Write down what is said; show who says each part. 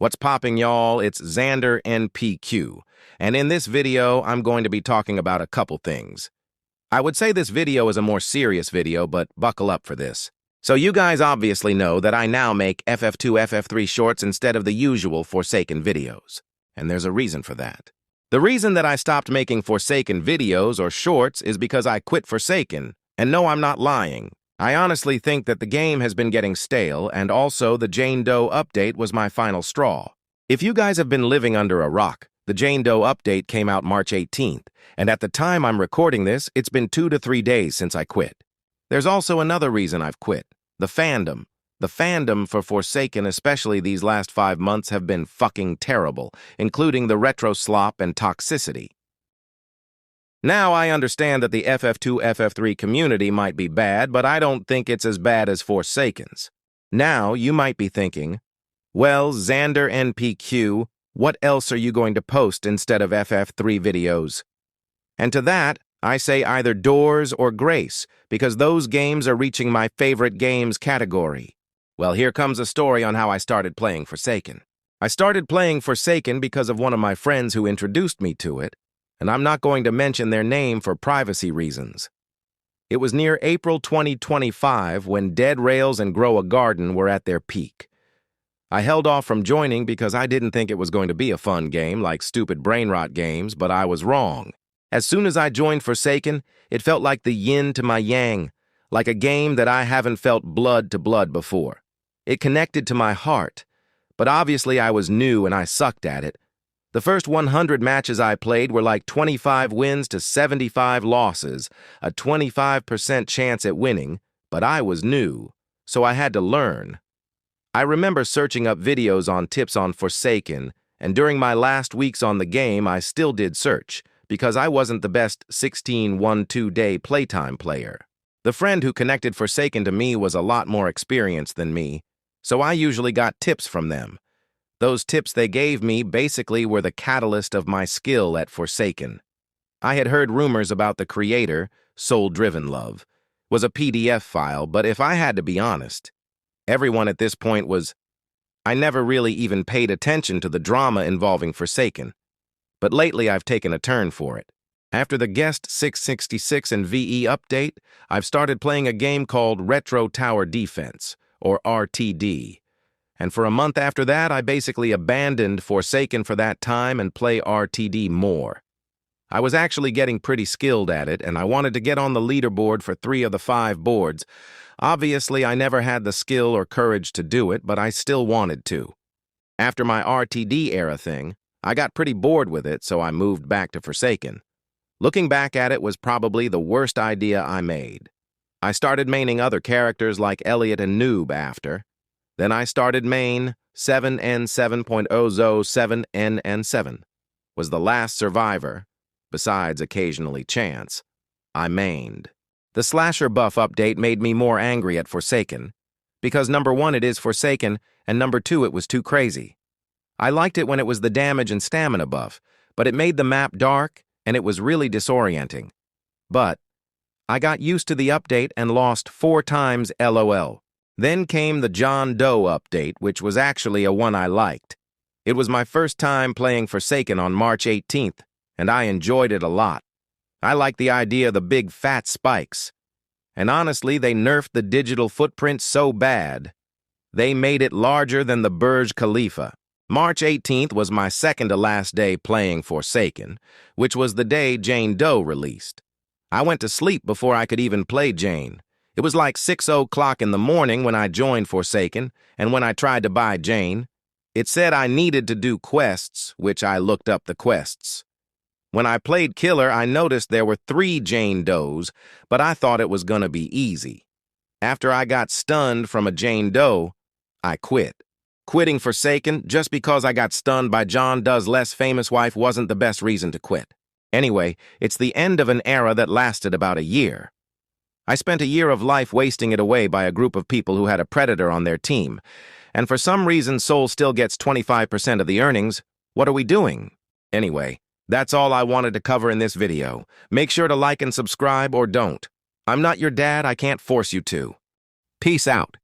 Speaker 1: What's popping, y'all? It's Xander NPQ, and in this video, I'm going to be talking about a couple things. I would say this video is a more serious video, but buckle up for this. So you guys obviously know that I now make FF2, FF3 shorts instead of the usual Forsaken videos, and there's a reason for that. The reason that I stopped making Forsaken videos or shorts is because I quit Forsaken, and no, I'm not lying. I honestly think that the game has been getting stale, and also the Jane Doe update was my final straw. If you guys have been living under a rock, the Jane Doe update came out March 18th, and at the time I'm recording this, it's been 2 to 3 days since I quit. There's also another reason I've quit: the fandom. The fandom for Forsaken, especially these last 5 months, have been fucking terrible, including the retro slop and toxicity. Now, I understand that the FF2, FF3 community might be bad, but I don't think it's as bad as Forsaken's. Now, you might be thinking, well, Xander NPQ, what else are you going to post instead of FF3 videos? And to that, I say either Doors or Grace, because those games are reaching my favorite games category. Well, here comes a story on how I started playing Forsaken. I started playing Forsaken because of one of my friends who introduced me to it, and I'm not going to mention their name for privacy reasons. It was near April 2025 when Dead Rails and Grow a Garden were at their peak. I held off from joining because I didn't think it was going to be a fun game like stupid brain rot games, but I was wrong. As soon as I joined Forsaken, it felt like the yin to my yang, like a game that I haven't felt blood to blood before. It connected to my heart, but obviously I was new and I sucked at it. The first 100 matches I played were like 25 wins to 75 losses, a 25% chance at winning, but I was new, so I had to learn. I remember searching up videos on tips on Forsaken, and during my last weeks on the game, I still did search, because I wasn't the best 16-1-2-day playtime player. The friend who connected Forsaken to me was a lot more experienced than me, so I usually got tips from them. Those tips they gave me basically were the catalyst of my skill at Forsaken. I had heard rumors about the creator, Soul Driven Love, was a PDF file, but if I had to be honest, everyone at this point was... I never really even paid attention to the drama involving Forsaken, but lately I've taken a turn for it. After the Guest 666 and VE update, I've started playing a game called Retro Tower Defense, or RTD. And for a month after that, I basically abandoned Forsaken for that time and play RTD more. I was actually getting pretty skilled at it, and I wanted to get on the leaderboard for 3 of the 5 boards. Obviously, I never had the skill or courage to do it, but I still wanted to. After my RTD era thing, I got pretty bored with it, so I moved back to Forsaken. Looking back at it was probably the worst idea I made. I started maining other characters like Elliot and Noob after. Then I started main 7N7.007N7. Was the last survivor, besides occasionally Chance, I mained. The slasher buff update made me more angry at Forsaken, because number 1, it is Forsaken, and number 2, it was too crazy. I liked it when it was the damage and stamina buff, but it made the map dark, and it was really disorienting. But I got used to the update and lost 4 times LOL. Then came the John Doe update, which was actually a one I liked. It was my first time playing Forsaken on March 18th, and I enjoyed it a lot. I liked the idea of the big fat spikes. And honestly, they nerfed the digital footprint so bad. They made it larger than the Burj Khalifa. March 18th was my second to last day playing Forsaken, which was the day Jane Doe released. I went to sleep before I could even play Jane. It was like 6 o'clock in the morning when I joined Forsaken, and when I tried to buy Jane, it said I needed to do quests, which I looked up the quests. When I played Killer, I noticed there were 3 Jane Does, but I thought it was gonna be easy. After I got stunned from a Jane Doe, I quit. Quitting Forsaken just because I got stunned by John Doe's less famous wife wasn't the best reason to quit. Anyway, it's the end of an era that lasted about a year. I spent a year of life wasting it away by a group of people who had a predator on their team, and for some reason Soul still gets 25% of the earnings. What are we doing? Anyway, that's all I wanted to cover in this video. Make sure to like and subscribe or don't. I'm not your dad, I can't force you to. Peace out.